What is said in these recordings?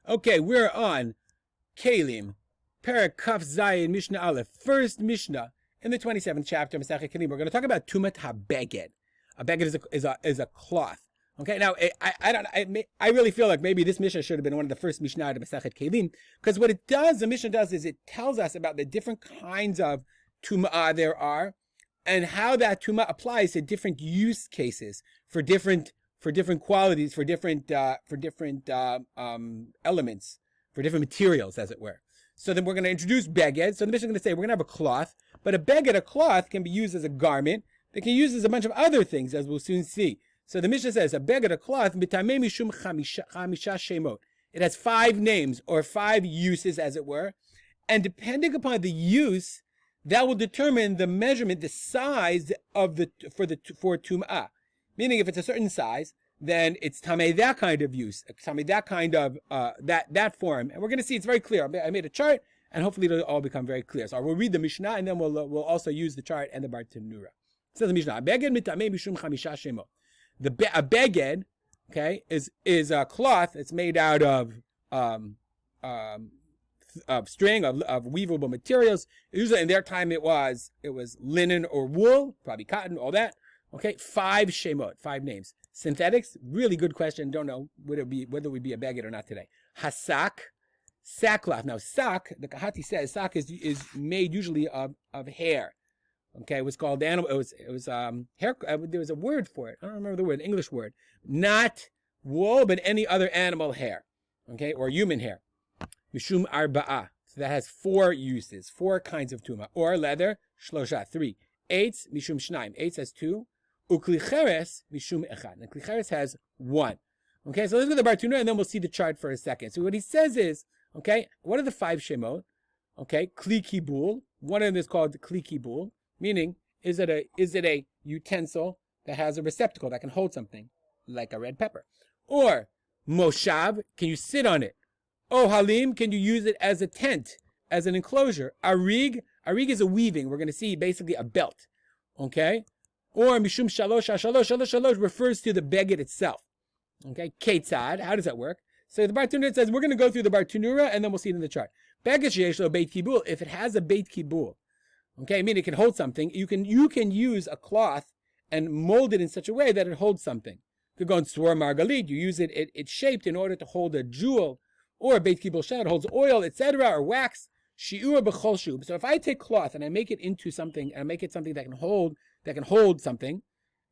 Okay, we're on Keilim, Perek Kaf Zayin, Mishnah Aleph, first Mishnah in the 27th chapter of Masechet Keilim. We're going to talk about Tumah HaBeged. A beged is a cloth. Okay, now I really feel like maybe this Mishnah should have been one of the first Mishnah of Masechet Keilim, because what the Mishnah does is it tells us about the different kinds of Tumah there are, and how that Tumah applies to different use cases for different qualities, for different elements, for different materials, as it were. So then we're going to introduce beged. So the Mishnah is going to say we're going to have a cloth, but a cloth, can be used as a garment. It can be used as a bunch of other things, as we'll soon see. So the Mishnah says a cloth, mitamei mishum chamisha shemot. It has 5 names, or 5 uses, as it were, and depending upon the use, that will determine the measurement, the size of for tumah. Meaning, if it's a certain size, then it's tamei that kind of use, tamei that kind of that form. And we're going to see it's very clear. I made a chart, and hopefully it'll all become very clear. So we'll read the Mishnah, and then we'll also use the chart and the Bartanura. Says the Mishnah, beged mitamei mishum chamisha shemot. A beged, okay, is a cloth. It's made out of string, of weavable materials. Usually in their time it was linen or wool, probably cotton, all that. Okay, 5 shemot, 5 names. Synthetics, really good question. Don't know whether it would be a beged or not today. Hasak, sackcloth. Now sak, the Kahati says sak is made usually of hair. Okay, it was called animal. It was hair. There was a word for it. I don't remember the word, English word. Not wool, but any other animal hair. Okay, or human hair. Mishum arba'ah. So that has 4 uses, 4 kinds of tumah. Or leather, shlosha, 3. Eitz, mishum shnaim. Eitz has 2. Uklicheres, mishum echad. And klicheres has 1. Okay, so let's go to the Bartuna, and then we'll see the chart for a second. So what he says is, okay, what are the 5 shemot? Okay, kli kibul. One of them is called kli kibul, meaning is it a utensil that has a receptacle that can hold something, like a red pepper? Or moshav, can you sit on it? Oh, halim, can you use it as a tent, as an enclosure? Arig is a weaving. We're going to see basically a belt. Okay? Or mishum shalosh refers to the beged itself. Okay? Ketzad, how does that work? So the Bartanura says, we're going to go through the Bartanura, and then we'll see it in the chart. Beged sheyesh lo beit kibul, if it has a beit kibul, okay, I mean it can hold something, you can use a cloth and mold it in such a way that it holds something. You could go on swar margalit, you use it's shaped in order to hold a jewel, or a beit kibul shad, holds oil, etc., or wax. Shi'ur b'chol shub. So if I take cloth and I make it into something, and I make it something that can hold something,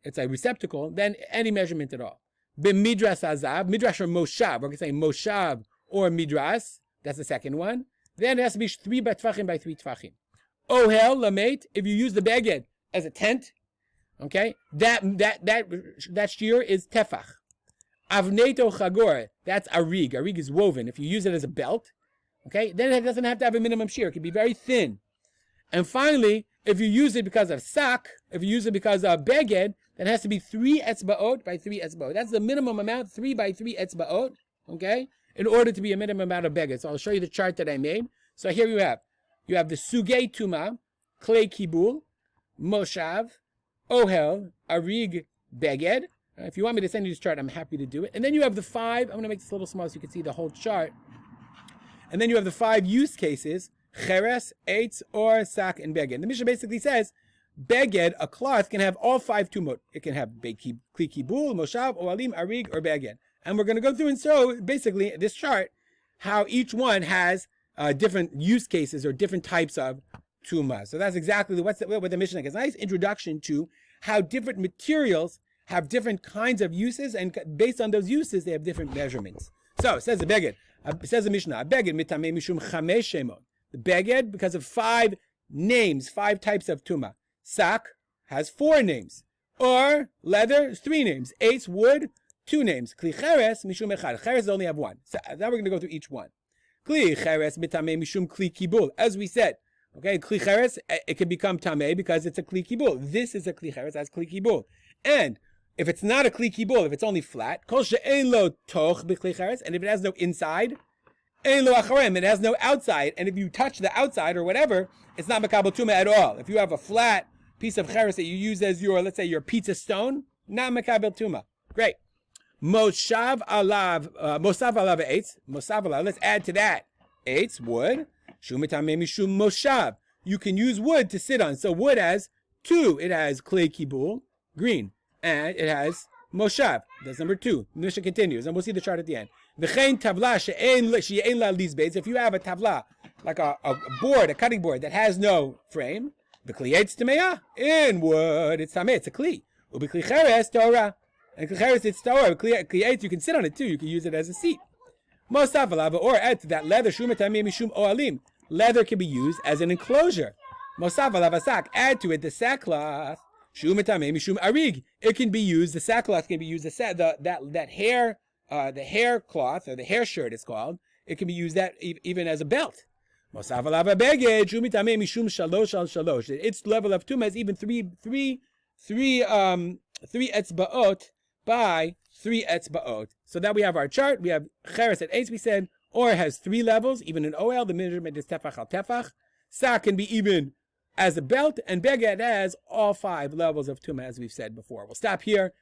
it's a receptacle, then any measurement at all. B'midras azav, midrash or moshav, we're going to say moshav or midras, that's the second one. Then it has to be 3 by 3 tvachim. Ohel lamet, if you use the beged as a tent, okay, that shear is tefach. Avneto chagor, that's arig. Arig is woven. If you use it as a belt, okay, then it doesn't have to have a minimum shear. It can be very thin. And finally, if you use it because of sak, if you use it because of beged, then it has to be 3 etzbaot by 3 etzbaot. That's the minimum amount, 3 by 3 etzbaot, okay, in order to be a minimum amount of beged. So I'll show you the chart that I made. So here you have the sugei tumah, clay kibul, moshav, ohel, arig, beged. If you want me to send you this chart, I'm happy to do it. And then you have the 5, I'm going to make this a little small so you can see the whole chart. And then you have the 5 use cases, cheres, eitz, or, sak, and beged. The Mishnah basically says, beged, a cloth, can have all 5 tumot. It can have kli kibul, moshav, ohalim, arig, or beged. And we're going to go through and show, basically, this chart, how each one has different use cases or different types of tumah. So that's exactly what the Mishnah is. A nice introduction to how different materials have different kinds of uses, and based on those uses, they have different measurements. So, says the beged, says the Mishnah, beged mitamei mishum chamesh shemot. The beged, because of 5 names, 5 types of tumah. Sak has 4 names. Or, leather, 3 names. Eitz, wood, 2 names. Kli cheres mishum echad. Cheres only have 1. So now we're going to go through each one. Kli cheres mitamei mishum kli kibul. As we said, okay, kli cheres, it can become tamei because it's a kli kibul. This is a kli cheres, that's kli kibul. And if it's not a kli kibul, if it's only flat, kol she'ein lo toch b'kli cheres, and if it has no inside, ein lo acharem, it has no outside, and if you touch the outside or whatever, it's not makabel tumah at all. If you have a flat piece of cheres that you use as your, let's say, your pizza stone, not makabel tumah. Great. Mosav alav eitz. Mosav alav. Let's add to that eitz, wood. Shumitame mishum moshav. You can use wood to sit on. So wood has two. It has clay kibul, green, and it has moshav. That's number 2. Mishnah continues, and we'll see the chart at the end. V'chein tavla she'ein la lisbeis. If you have a tavla, like a board, a cutting board that has no frame, the kli eitz tameah. In wood, it's tameh. It's a kli. Ubikli cheres Torah. And kli cheres it's Torah. Kli eitz, you can sit on it too. You can use it as a seat. Mosav alav, or add to that leather. Shumatame mishum oalim. Leather can be used as an enclosure. Mosav alav asak. Add to it the sackcloth. Shumatame mishum arig. It can be used. The sackcloth can be used. That hair, the hair cloth or the hair shirt, it's called. It can be used that even as a belt. Mosav alav abeged. Shumatame mishum shalosh al shalosh. Its level of tumah is even three etzbaot by 3 etzbaot. So that we have our chart. We have cheres at eitz, we said, or it has 3 levels. Even in oil, the measurement is tefach al tefach. Sak can be even as a belt, and beged has all 5 levels of tumah, as we've said before. We'll stop here.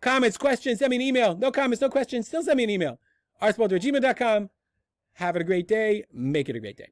Comments, questions, send me an email. No comments, no questions, still send me an email. arsport@gmail.com. Have a great day. Make it a great day.